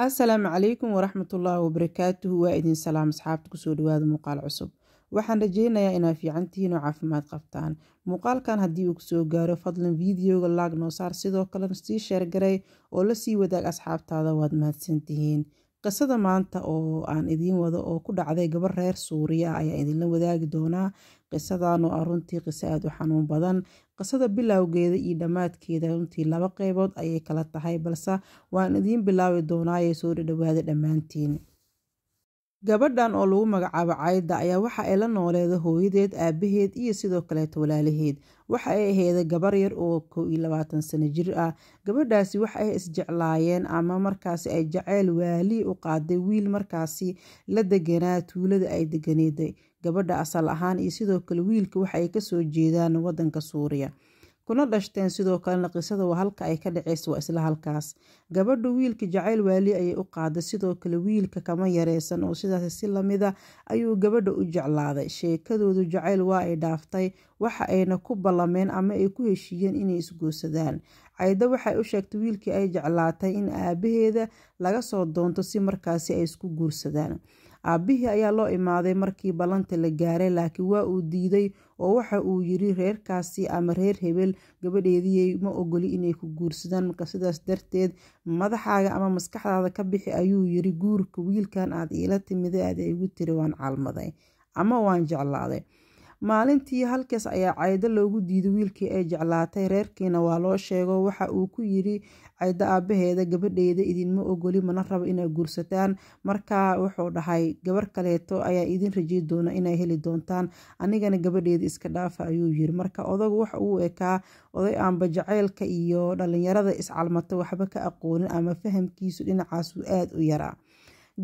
Asalaamu calaykum waraxmatullaahi wabarakaatuhu. waa idin salaam asxaabta kusoo dhawaada muuqaal cusub. waxaan rajeynayaa inaad fiican tihiin oo caafimaad qabtaan. muuqaalkan haddii uu kusoo gaaro fadlan videoga laag noo saar, sidoo kalena sii sheer garay oo la sii wadaag asxaabtaada, waad mahadsantihiin. qisada maanta oo aan idiin wado oo ku dhacday gabar reer Suuriya ayaa idinla wadaagi doonaa. qisadan oo runtii qiso aad u xanuun badan. qisada bilowgeeda iyo dhammaadkeeda runtii 2 qaybood ayay kala tahay, balse waan idiin bilaabi doonaa ee soo dhawaada dhammaantiin. gabadhan oo lagu magacaabo Cayda ayaa waxa ay la nooleeda hooyadeed, aabaheed iyo sidoo kale walaalaheed. waxa ay ahayd gabar yar oo 21 sano jir ah. gabadhaasi waxa ay isjeclaayeen ama markaasi ay jacayl waali u qaaday wiil markaasi la deganaa tuulada ay deganeeday. gabadha asal ahaan iyo sidoo kale wiilka waxa ay kasoo jeedaan wadanka Suuriya kuna dhashteen. sidoo kalena qisada waa halka ay ka dhaceyso waa isla halkaas. gabadhu wiilka jacayl waali ayay u qaaday, sidoo kale wiilka kama yareysan oo sidaas si lamida ayuu gabadha u jeclaaday. sheekadoodu jacayl waa ay dhaaftay, waxa ayna ku ballameen ama ay ku heshiiyeen inay isguursadaan. Cayda waxay u sheegtay wiilkii ay jeclaatay in aabaheeda laga soo doonto si markaasi ay isku guursadaan. aabihii ayaa loo imaaday markii ballanta la gaaray, laakiin waa uu diiday oo waxa uu yiri reerkaasi ama reer hebel gabadheedii ma ogoli inay ku guursadaan, marka sidaas darteed madaxaaga ama maskaxdaada ka bixi ayuu yiri. guurka wiilkan aad iila timid aad igu tiri waan calmaday ama waan jeclaaday. maalintii halkaas ayaa Cayda loogu diiday wiilkii ay jeclaatay. reerkiina waa loo sheego, waxa uu ku yiri Cayda aabaheeda gabadheeda idinma ogoli, mana rabo inay guursataan. markaa wuxuu dhahay gabar kaleeto ayaa idin rajay doona inay heli doontaan, anigana gabadheeda iska dhaafa ayuu yiri. marka odagu waxa uu ekaa oday aanba jacaylka iyo dhalinyarada iscalmata waxba ka aqoonin ama fahamkiisu dhinacaas aad u yaraa.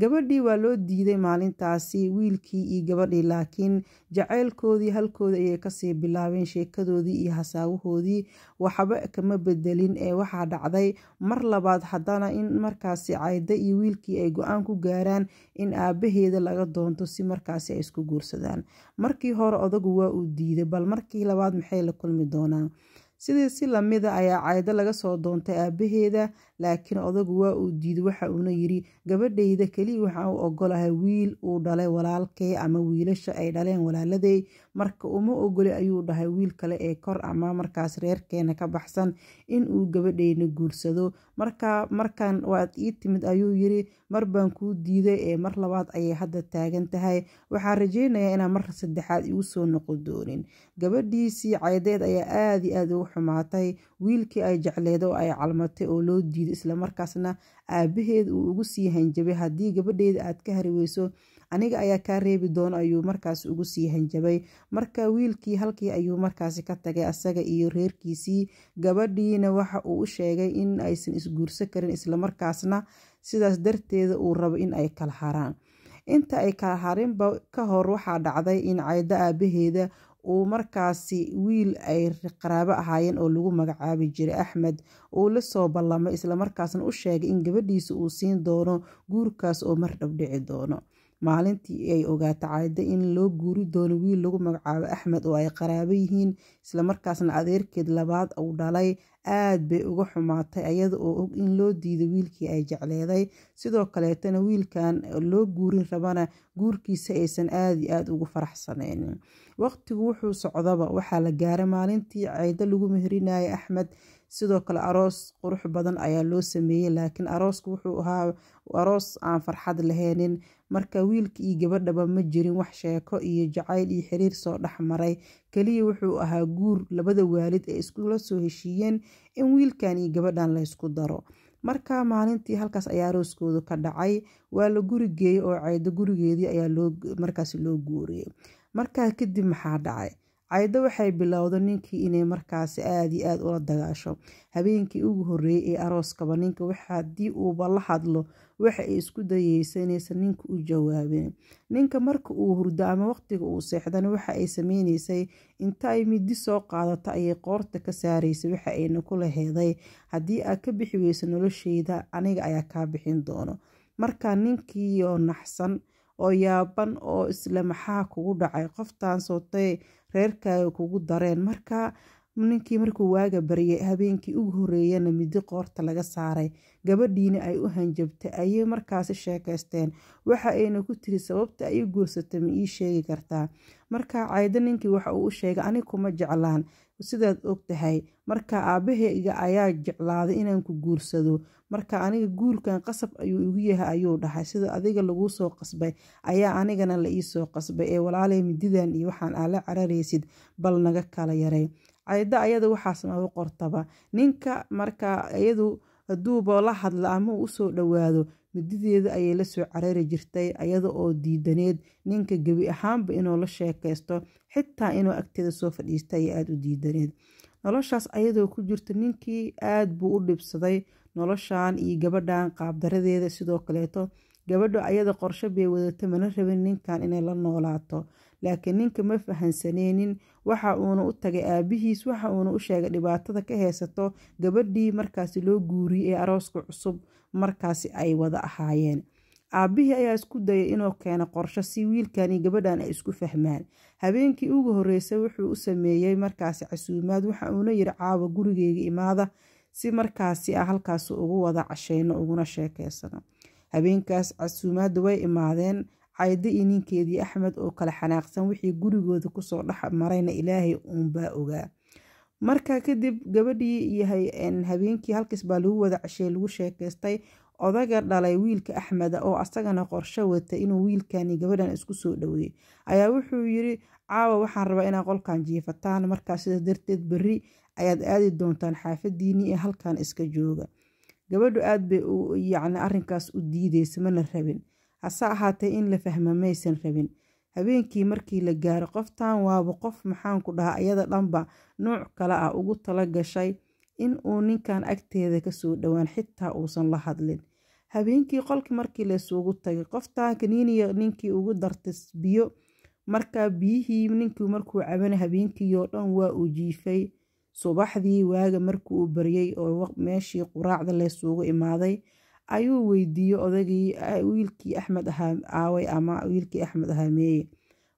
gabadhii waa loo diiday maalintaasi, wiilkii iyo gabadhii laakiin jacaylkoodii halkoodii ayay kasii bilaabeen. sheekadoodii iyo hasaawahoodii waxba kama bedelin ee waxaa dhacday mar labaad haddana in markaasi Cayda iyo wiilkii ay go-aan ku gaaraan in aabaheeda laga doonto si markaasi ay isku guursadaan. markii hore odagu waa uu diiday, bal markii labaad maxay la kulmi doonaan. sidii si lamida ayaa Cayda laga soo doontay aabaheeda, laakiin odagu waa uu diiday. waxa uuna yiri gabadheyda kaliya waxaan u ogolahay wiil uu dhalay walaalkay ama wiilasha ay dhaleen walaaladay, marka uma ogoli ayuu dhahay wiil kale ee kor ama markaas reerkeena ka baxsan in uu gabadheyna guursado. markan waad ii timid ayuu yiri, mar baan kuu diiday ee mar labaad ayay hadda taagan tahay. waxaan rajeynayaa inaan mar saddexaad igu soo noqon doonin. gabadhiisii Caydeed ayaa aad iyo aad ugu xumaatay wiilkii ay jecleed oo ay calmatay oo loo diiday, isla markaasna aabaheed uu ugu sii hanjabay haddii gabadheeda aad ka hari weyso aniga ayaa kaa reebi doono ayuu markaas ugu sii hanjabay. marka wiilkii halkii ayuu markaasi ka tagay asaga iyo reerkiisii. gabadhiina waxa uu u sheegay in aysan isguursan karin, isla markaasna sidaas darteeda uu rabo in ay kala haraan. inta ay kala harinba ka hor waxaa dhacday in Cayda aabaheeda uu markaasi wiil ay qaraabo ahaayeen oo lagu magacaabi jiray Axmed uu la soo ballamay, isla markaasna u sheegay in gabadhiisa uu siin doono guurkaas oo mar dhab dhici doono. maalintii ay ogaatay Cayda in loo guuri doono wiil lagu magacaabo Axmed oo ay qaraabo yihiin, isla markaasna adeerkeed labaad uu dhalay, aad bay uga xumaatay ayada oo og in loo diiday wiilkii ay jecleeday. sidoo kaleetana wiilkan loo guurin rabana guurkiisa aysan aad iyo aad ugu faraxsaneyn. waqtigu wuxuu socdaba waxaa la gaaray maalintii Cayda lagu meherinayay Axmed. sidoo kale aroos qurux badan ayaa loo sameeyey, laakiin arooska wuxuu ahaa aroos aan farxad lahaynin. marka wiilka iyo gabadhaba ma jirin wax sheeko iyo jacayl iyo xiriir soo dhexmaray, kaliya wuxuu ahaa guur labada waalid ee iskula soo heshiiyeen in wiilkan iyo gabadhan la isku daro. marka maalintii halkaas ayaa arooskoodu ka dhacay, waa la guri geeyey oo Cayda gurigeedii ayaa markaasi loo guuriyey. markaa kadib maxaa dhacay? Cayda waxay bilowday ninkii inay markaasi aad iyo aad ula dagaasho. habeenkii ugu horeeyay ee arooskaba ninka haddii uuba la hadlo waxa ay isku dayeysanaysa ninka u jawaabin. ninka marka uu hurdo ama waqtiga uu seexdana waxa ay sameynaysay inta ay midi soo qaadato ayay qoorta ka saaraysay, waxa ayna ku laheeday haddii aad ka bixi weyso nolosheyda aniga ayaa kaa bixin doono. marka ninkii oo naxsan oo yaaban oo isla maxaa kugu dhacay, qoftaan sootay reerkaaga kugu dareen. marka ninkii markuu waaga baryay habeenkii ugu horeeyana midi qoorta laga saaray gabadhiina ay u hanjabtay ayay markaasi sheekaysteen waxa ayna ku tiri sababta ay u guursatay ma ii sheegi kartaa markaa Cayda ninkii waxa uu u sheegay aniga kuma jeclaan sidaad og tahay markaa aabahayga ayaa jeclaaday inaan ku guursado marka aniga guurkan qasab ayuu igu yahay ayuu dhahay sida adiga lagu soo qasbay ayaa anigana la ii soo qasbay ee walaalay mididan iyo waxaan aala cararaysid bal naga kala yaray Cayda ayada waxaas ma u qortaba ninka marka ayadu haduuba la hadla ama u soo dhawaado midideeda ayay la soo carari jirtay ayada oo diidaneed ninka gabi ahaanba inuu la sheekaysto xitaa inuu agteeda soo fadhiistay aad u diidaneed noloshaas ayadoo ku jirta ninkii aad buu u dhibsaday noloshan iyo gabadhan qaabdaradeeda sidoo kaleeto gabadhu ayada qorshe bay wadatay mana rabin ninkan inay la noolaato laakiin ninka ma fahansaneenin waxa uuna u tagay aabihiis waxa uuna u sheegay dhibaatada ka haysato gabadhii markaasi loo guuriyay ee arooska cusub markaasi ay wada ahaayeen aabihii ayaa isku dayay inuu keeno qorshe si wiilkan iyo gabadhan ay isku fahmaan habeenkii ugu horeysay wuxuu u sameeyay markaasi casuumaad waxa uuna yiri caawa gurigeyga imaada si markaasi halkaas ugu wada casheyno uguna sheekeysano habeenkaas casuumaad way imaadeen Cayda iyo ninkeedii Axmed oo kala xanaaqsan wixii gurigooda ku soo dhax marayna Ilaahay uunbaa ogaa marka kadib gabadhii yahay habeenkii halkaas baa lagu wada cashay lagu sheekaystay odaga dhalay wiilka Axmed oo asagana qorshe wata inuu wiilkan iyo gabadhan isku soo dhaweeyo ayaa wuxuu yiri caawa waxaan rabaa inaan qolkan jiifataan markaas sida darteed bari ayaad aadi doontaan xaafadiini ee halkan iska jooga gabadhu aad bay yacni arrinkaas u diidaysa mana rabin hase ahaatee in la fahmo maysan rabin habeenkii markii la gaaro qoftan waaba qof maxaan ku dhahaa ayada dhanba nooc kale ah ugu tala gashay in uu ninkan agteeda ka soo dhawaan xitaa uusan la hadlin habeenkii qolkii markii la isugu tagay qoftan kaniiniga ninkii ugu dartay biyo marka biyihii ninkii markuu cabanay habeenkii oo dhan waa uu jiifay subaxdii waaga markuu baryay oo meeshii quraacda la isugu imaaday ayuu weydiiyay odagii wiilkii Axmed ahaa aaway ama wiilkii Axmed ahaa meeye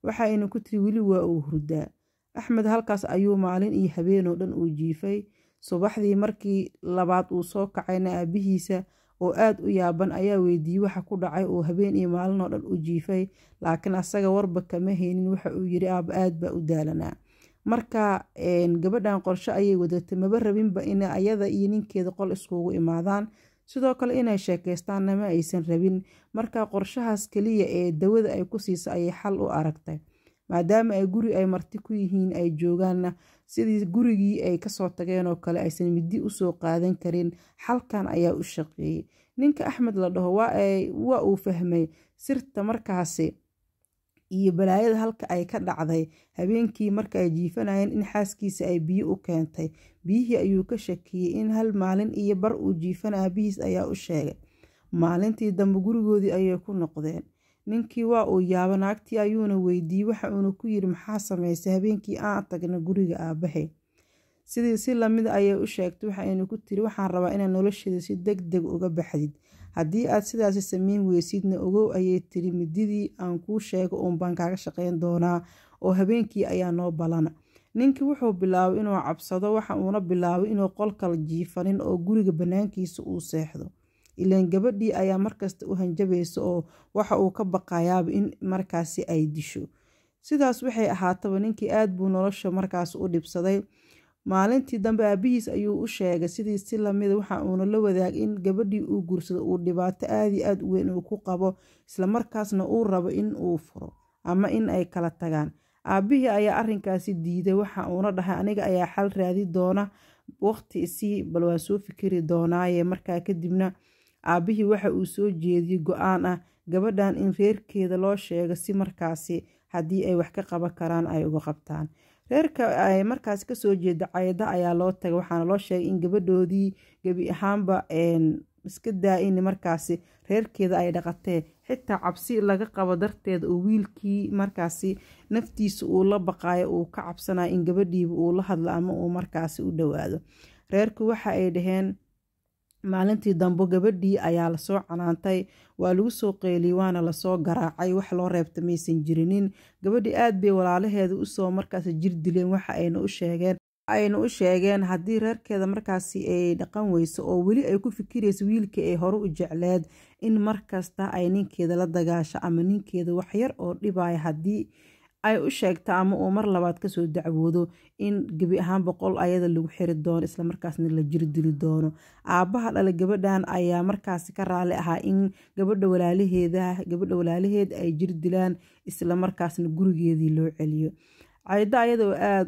waxa aynu ku tiri wili waa uu hurdaa Axmed halkaas ayuu maalin iyo habeen oo dhan uu jiifay subaxdii markii labaad uu soo kacayna aabihiisa oo aad u yaaban ayaa weydiiyay waxa ku dhacay oo habeen iyo maalin oo dhan u jiifay laakiin asaga warba kama haynin waxa uu yiri aaba aad baa u daalanaa marka gabadhan qorshe ayay wadatay maba rabinba in ayada iyo ninkeeda qol iskugu imaadaan sidoo kale inay sheekaystaan ma aysan rabin marka qorshahaas kaliya ee dawada ay ku siisa ayay xal u aragtay maadaama ay guri ay marti ku yihiin ay joogaanna sidii gurigii ay kasoo tageen oo kale aysan midi u soo qaadan karin xalkan ayaa u shaqeeyay ninka Axmed la dhaho waa uu fahmay sirta markaasi iyo balaayada halka ay ka dhacday habeenkii marka ay jiifanayeen in xaaskiisa ay biyo u keentay biyihii ayuu ka shakiyay in hal maalin iyo bar uu jiifan aabihiis ayaa u sheegay maalintii dambe gurigoodii ayay ku noqdeen ninkii waa uu yaaba naagtii ayuuna weydiiyey waxa uuna ku yiri maxaa samaysay habeenkii aan tagna guriga aabahay sidii si lamid ayay u sheegtay waxa aynu ku tiri waxaan rabaa inaan nolosheeda si degdeg uga baxdid haddii aad sidaas sameyn weysidna ogow ayay tiri mididii aan kuu sheego uun baan kaaga shaqeyn doonaa oo habeenkii ayaa noo balana ninkii wuxuu bilaabay inuu cabsado waxa uuna bilaabay inuu qolkal jiifanin oo guriga banaankiisa uu seexdo ilaan gabadhii ayaa markasta u hanjabaysa oo waxa uu ka baqayaaba in markaasi ay disho sidaas waxay ahaataba ninkii aad buu nolosha markaas u dhibsaday maalintii dambe aabihiis ayuu u sheegay sidii si lamid waxa uuna la wadaag in gabadhii uu guursado uu dhibaato aad iyo aad u weyn uu ku qabo isla markaasna uu rabo in uu furo ama in ay kala tagaan aabihii ayaa arrinkaasi diiday waxa uuna dhahay aniga ayaa xal raadi doona waqti isii bal waan soo fikiri doonaaye markaa kadibna aabihii waxa uu soo jeediyey go-aan ah gabadhan in reerkeeda loo sheego si markaasi haddii ay wax ka qaban karaan ay uga qabtaan reerka ay markaas ka soo jeeda Cayda ayaa loo tagay waxaana loo sheegay in gabadhoodii gabi ahaanba iska daa in markaasi reerkeeda ay dhaqatee xitaa cabsi laga qabo darteed oo wiilkii markaasi naftiisa uu la baqaayo uu ka cabsanayo in gabadhiiba uu la hadlo ama uu markaasi u dhawaado reerku waxa ay dhaheen maalintii dambe gabadhii ayaa lasoo canaantay waa lagu soo qeyliyay waana lasoo garaacay wax loo reebta maysan jirinin gabadhii aad bay walaalaheeda usoo markaas jir dileen waxa ayna u sheegeen ayna u sheegeen haddii reerkeeda markaasi ay dhaqan weyso oo weli ay ku fikirayso wiilkii ay hore u jecleed in markasta ay ninkeeda la dagaasho ama ninkeeda waxyar oo dhibaya haddii ay u sheegto ama uu mar labaad kasoo dacwoodo in gebi ahaan boqol ayada lagu xiri doono islamarkaasna la jiri dili doono. Aabaha dhala gabadhan ayaa markaasi ka raali ahaa in gabadha walaalaheed ay jiri dilaan islamarkaasna gurigeedii loo celiyo. Cayda ayadoo aad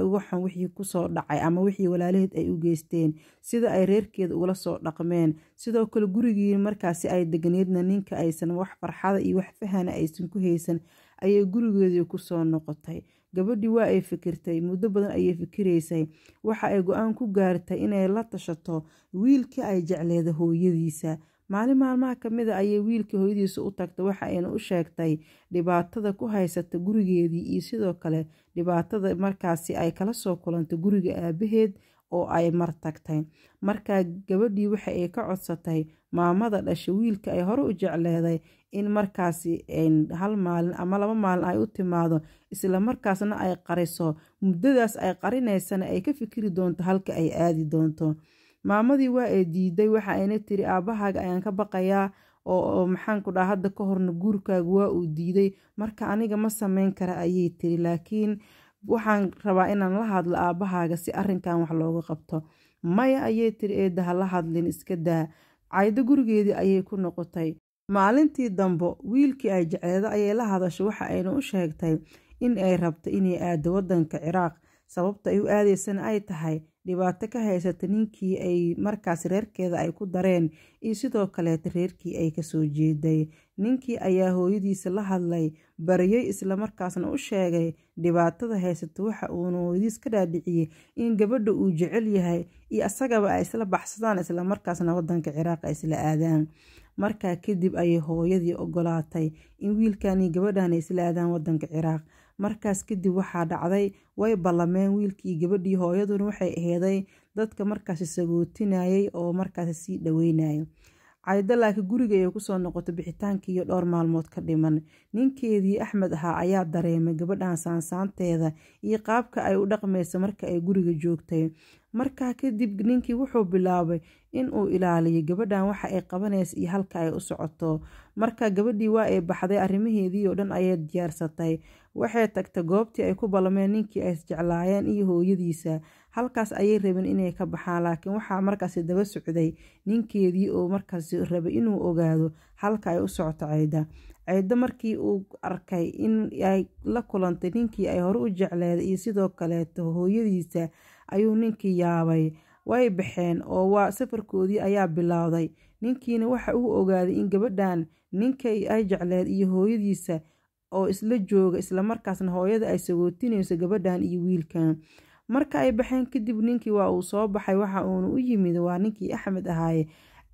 uga xun wixii kusoo dhacay ama wixii walaalaheed ay u geysteen sida ay reerkeeda ugula soo dhaqmeen sidoo kale gurigii markaasi ay deganeedna ninka aysan wax farxada iyo wax fahana aysan ku haysan ayay gurigeedii kusoo noqotay. Gabadhii waa ay fikirtay muddo badan ayay fikiraysay waxa ay go-aan ku gaartay inay la tashato wiilkii ay jecleeda hooyadiisa. Maalin maalmaha ka mid a ayay wiilkii hooyadiisa u tagtay waxa ayna u sheegtay dhibaatada ku haysata gurigeedii iyo sidoo kale dhibaatada markaasi ay kala soo kulantay guriga aabaheed oo ay mar tagtay. Markaa gabadhii waxa ay ka codsatay maamada dhashay wiilka ay hore u jecleeday in markaasi hal maalin ama 2 maalin ay u timaado isla markaasna ay qariso muddadaas ay qarinaysana ay ka fikiri doonto halka ay aadi doonto. Maamadii waa ay diiday waxa ayna tiri aabahaaga ayaan ka baqayaa oo maxaan ku dhahaa hadda ka horna guurkaaga waa uu diiday marka aniga ma sameyn kara ayay tiri laakiin waxaan rabaa inaan la hadlo aabahaaga si arrinkan wax looga qabto. Maya ayay tiri eedda ha la hadlin iska daa. Cayda gurigeedii ayay ku noqotay. Maalintii dambe wiilkii ay jecleeda ayay la hadashay waxa ayna u sheegtay in ay rabto inay aado wadanka Ciraaq sababta ay u aadaysana ay tahay dhibaato ka haysata ninkii ay markaas reerkeeda ay ku dareen iyo sidoo kale reerkii ay kasoo jeeday. Ninkii ayaa hooyadiisa la hadlay bariyay isla markaasna u sheegay dhibaatada haysata waxa uu hooyadiis ka dhaadhiciyay in gabadha uu jecel yahay iyo asagaba ay isla baxsadaan isla markaasna wadanka Ciraaq ay isla aadaan. Markaa kadib ayay hooyadii ogolaatay in wiilkani gabadhan ay isla aadaan wadanka Ciraaq. Markaas kadib waxaa dhacday way ballameen wiilkii gabadhii hooyaduna waxay aheeday dadka markaasi sagootinayay oo markaasi sii dhaweynayay. Cayda laakiin guriga ay ku soo noqotay bixitaankii iyo dhowr maalmood ka dhiman. Ninkeedii Axmed ahaa ayaa dareemay gabadhan saansaanteeda iyo qaabka ay u dhaqmayso marka ay guriga joogtay. Markaa kadib ninkii wuxuu bilaabay in uu ilaaliyo gabadhan waxa ay qabanayso iyo halka ay u socoto. Markaa gabadhii waa ay baxday arrimaheedii oo dhan ayay diyaarsatay. Waxay tagtay goobtii ay ku ballameen ninkii ay jeclaayeen iyo hooyadiisa. Halkaas ayay rabeen inay ka baxaan laakiin waxaa markaasi daba socday ninkeedii oo markaasi rabay inuu ogaado halka ay u socoto Cayda. Cayda markii uu arkay in ay la kulantay ninkii ay hore u jecleeday iyo sidoo kale hooyadiisa ayuu ninkii yaabay. Way baxeen oo waa safarkoodii ayaa bilowday. Ninkiina waxa uu ogaaday in gabadhan ninkii ay jecleed iyo hooyadiisa oo isla jooga isla markaasna hooyada ay sagootinayso gabadhan iyo wiilkan. Marka ay baxeen kadib ninkii waa uu soo baxay waxa uu u yimid waa ninkii Axmed ahaaye.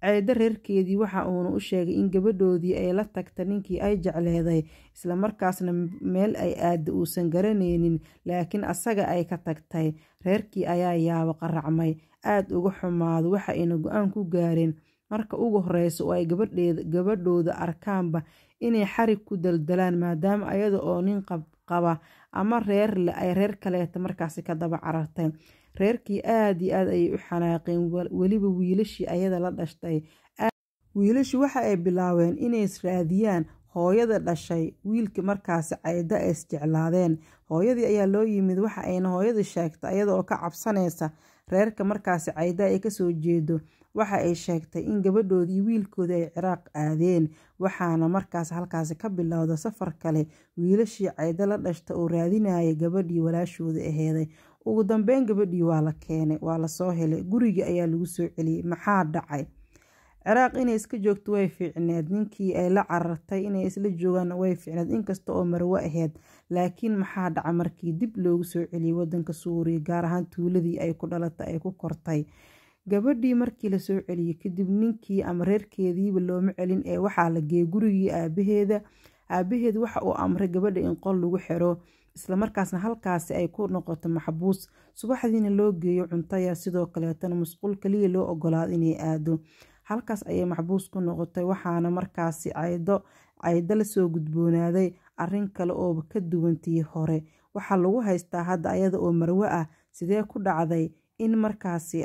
Cayda reerkeedii waxa uu u sheegay in gabadhoodii ay la tagtay ninkii ay jecleeday isla markaasna meel ay aado uusan garanaynin laakiin asaga ay ka tagtay. Reerkii ayaa yaabo qaracmay aad uga xumaado waxa ayna go-aan ku gaareen marka ugu horeyso oo ay gabadhooda arkaanba inay xarig ku daldalaan maadaama ayada oo nin qaba ama reer le ay reer kaleeta markaasi ka daba carartay. Reerkii aad iyo aad ayay u xanaaqeen weliba wiilashii ayada la dhashtay. Wiilashii waxa ay bilaabeen inay israadiyaan hooyada dhashay wiilkii markaasi Cayda ay isjeclaadeen. Hooyadii ayaa loo yimid waxa ayna hooyada sheegtay ayada oo ka cabsanaysa reerka markaasi Cayda ay kasoo jeedo. Waxa ay sheegtay in gabadhoodii wiilkoodii ay Ciraaq aadeen waxaana markaas halkaasi ka bilowda safar kale. Wiilashii Cayda la dhashtay oo raadinayay gabadhii walaashooda aheeday. Ugu dambeyn gabadhii waa la keenay waa la soo helay guriga ayaa lagu soo celiyay. Maxaa dhacay? Ciraaq inay iska joogto way fiicneed ninkii ay la carartay inay isla joogaan way fiicneed inkasta oo Marwo aheed laakiin maxaa dhacay markii dib loogu soo celiyay wadanka Suuriya gaar ahaan tuuladii ay ku dhalatay ay ku kortay. Gabadhii markii la soo celiyay kadib ninkii ama reerkeediiba looma celin ee waxaa la geeyay gurigii aabaheed waxa uu amray gabadha in qol lagu xiro isla markaasna halkaasi ay ku noqoto maxbuus. Subaxdiina loo geeyo cunto sidoo kaleetana musqul kaliya loo ogolaaday inay aado. Halkaas ayay maxbuus ku noqotay waxaana markaasi Cayda la soo gudboonaaday arrin kale oo ka duwantii hore. Waxa lagu haystaa hadda ayada oo Marwo ah sidee ku dhacday in markaasi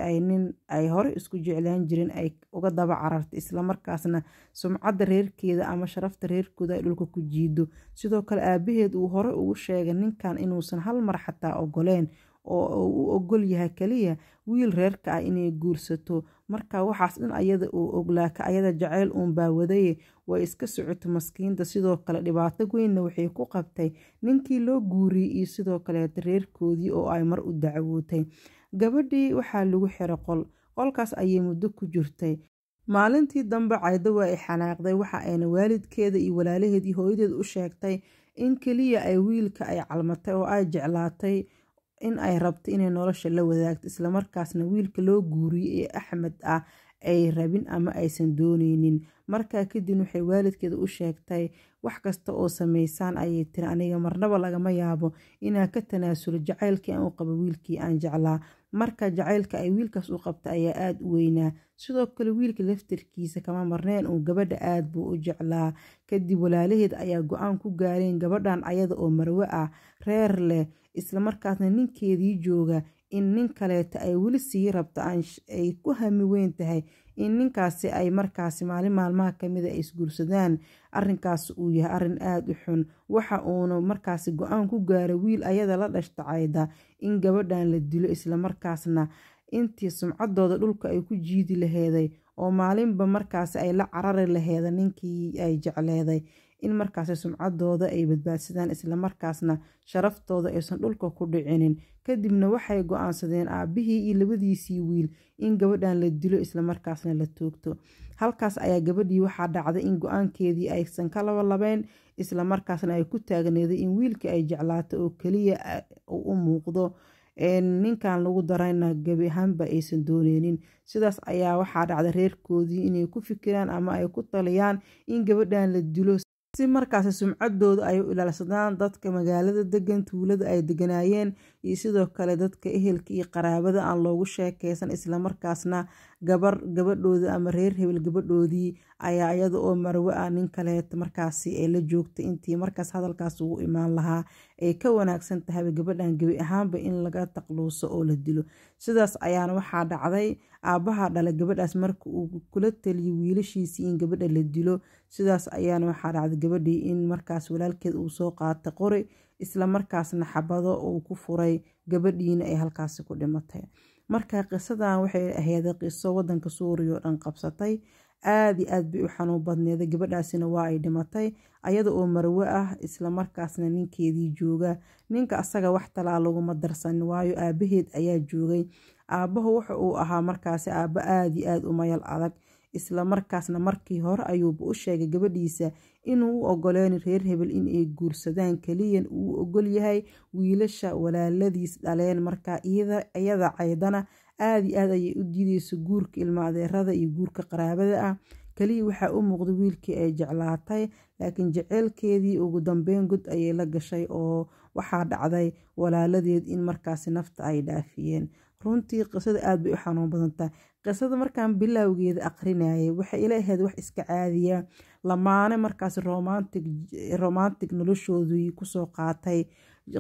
ay hore isku jeclaan jirin ay uga daba carartay islamarkaasna sumcadda reerkeeda ama sharafta reerkooda ay dhulka ku jiido. sidoo kale aabaheed uu hore ugu sheegay ninkan inuusan hal mar xataa ogoleen oo u ogol yahay kaliya wiil reerka ah inay guursato. marka waxaas dhan ayada uu oglaaka ayada jaceyl uunbaa wadaye way iska socoto maskiinta. sidoo kale dhibaato weynna waxay ku qabtay ninkii loo guuriyey iyo sidoo kaleeta reerkoodii oo ay mar u dacwootay. gabadhii waxaa lagu xiray qolkaas ayay muddo ku jirtay. maalintii dambe Caydo waa ay xanaaqday, waxa ayna waalidkeeda iyo walaalaheed iyo hooyadeed u sheegtay in kaliya ay wiilka ay calmatay oo ay jeclaatay in ay rabto inay nolosha la wadaagto, islamarkaasna wiilka loo guuriyey ee Axmed ah ay rabin ama aysan dooneynin. markaa kadib waxay waalidkeeda u sheegtay wax kasta oo sameysaan ayay tiri aniga marnaba lagama yaabo inaan ka tanaasulo jacaylkii aan u qabo wiilkii aan jeclaa. marka jacaylka ay wiilkaas u qabta ayaa aada u weynaa. sidoo kale wiilka laftirkiisa kama marneen uu gabadha aada buu u jeclaa. kadib walaalaheed ayaa go-aan ku gaareen gabadhan ayada oo marwe ah, reer leh, islamarkaasna ninkeedii jooga in nin kaleeta ay weli sii rabto ay ku hami weyn tahay in ninkaasi ay markaasi maalin maalmaha kamida ay isguursadaan. arinkaas uu yahay arin aada u xun. waxa uuna markaasi go-aan ku gaaray wiil ayada la dhashta Cayda in gabadhan la dilo, islamarkaasna intii sumcadooda dhulka ay ku jiidi laheeday oo maalinba markaasi ay la carari laheeda ninkii ay jecleeday, in markaasi sumcadooda ay badbaadsadaan islamarkaasna sharaftooda aysan dhulka ku dhicinin. kadibna waxay go-aansadeen aabihii iyo labadiisii wiil in gabadhan la dilo islamarkaasna la toogto. halkaas ayaa gabadhii waxaa dhacday in go-aankeedii aysan ka labalabeyn, islamarkaasna ay ku taagneeday in wiilka ay jeclaato oo kaliya u muuqdo, ninkan lagu darayna gebi ahaanba aysan dooneynin. sidaas ayaa waxaa dhacday reerkoodii inay ku fikiraan ama ay ku taliyaan in gabadhan la dilo si markaasi sumcadooda ay u ilaalsadaan dadka magaalada degan, tuulada ay deganaayeen iyo sidoo kale dadka ehelka iyo qaraabada aan loogu sheekeysan. islamarkaasna gabadhooda ama reer hebel gabadhoodii ayaa iyada oo marwe ah nin kaleeta markaasi ay la joogtay intii markaas hadalkaas ugu imaan lahaa. ay ka wanaagsan tahay gabadhan gebi ahaanba in laga taqluuso oo la dilo. sidaas ayaana waxaa dhacday aabaha dhalay gabadhaas marka uu kula taliyay wiilashiisii in gabadha la dilo. sidaas ayaana waxaa dhacday gabadhii in markaas walaalkeed uu soo qaatay qori, islamarkaasna xabado uu ku furay, gabadhiina ay halkaasi ku dhimatay. marka qisadan waxay ahayd qiso wadanka Suuriya oo dhan qabsatay, aad iyo aad bay u xanuun badneed. gabadhaasina waa ay dhimatay ayada oo marwe ah, islamarkaasna ninkeedii jooga. ninka asaga wax talaa laguma darsan waayo aabaheed ayaa joogay. aabahu waxa uu ahaa markaasi aaba aad iyo aad u mayal adag, islamarkaasna markii hore ayuuba u sheegay gabadhiisa inuu u ogoleen reer hebel inay guursadaan, kaliya uu ogol yahay wiilasha walaaladiis dhaleen. marka iyada Caydana aad iyo aad ayay u diideyso guurka ilma adeerada iyo guurka qaraabada ah. kaliya waxaa u muuqda wiilkii ay jeclaatay, laakiin jaceylkeedii ugu dambeyn god ayay la gashay oo waxaa dhacday walaaladeed in markaasi nafta ay dhaafiyeen. runtii qisada aad bay u xanuun badantahay. qisada markaan bilowgeeda aqrinayay waxay ila ahayd wax iska caadiya, lamaane markaasi romantic noloshoodii kusoo qaatay.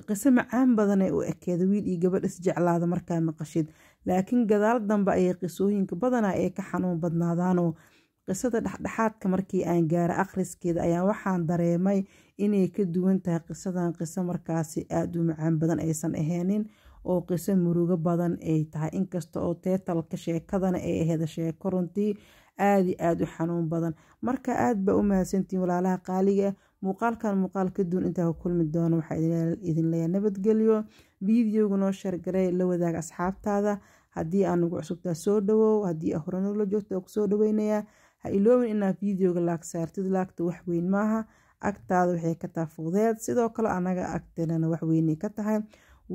qiso macaan badan ay u ekeeda, wiil iyo gabadh isjeclaada markaa maqashid. laakiin gadaal dambe ayay qisooyinka badanaa ay ka xanuun badnaadaanoo qisada dhexdhexaadka markii aan gaara akhriskeeda ayaa waxaan dareemay inay ka duwan tahay qisadan. qiso markaasi aada u macaan badan aysan ahaynin oo qiso murugo badan ay tahay, inkasta oo teetalka sheekadana ay ahayd sheeko runtii aada iyo aada u xanuun badan. marka aad baa u mahadsantiin walaalaha qaaliga. muuqaalkan muuqaal ka duwan intaa ku kulmi doono waxaa idin leeyahay nabadgelyo. fiidiyowga noo sheergaray, la wadaag asxaabtaada. haddii aan nagu cusubtaa soo dhawow, haddii hore noola joogto waa kusoo dhaweynayaa. ha iloobin inaad fiidiyowga laag saartid, laagta wax weyn maaha, agtaada waxay ka tahay fudeed, sidoo kale anaga agteedana wax weynay ka tahay.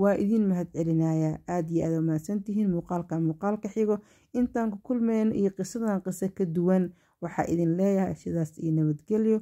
waa idin mahad celinayaa, aad iyo aad u mahadsantihiin. muuqaalka xigo intaan ku kulmeyno iyo qisadan qiso ka duwan waxaa idin leeyahay sidaas iyo nabadgelyo.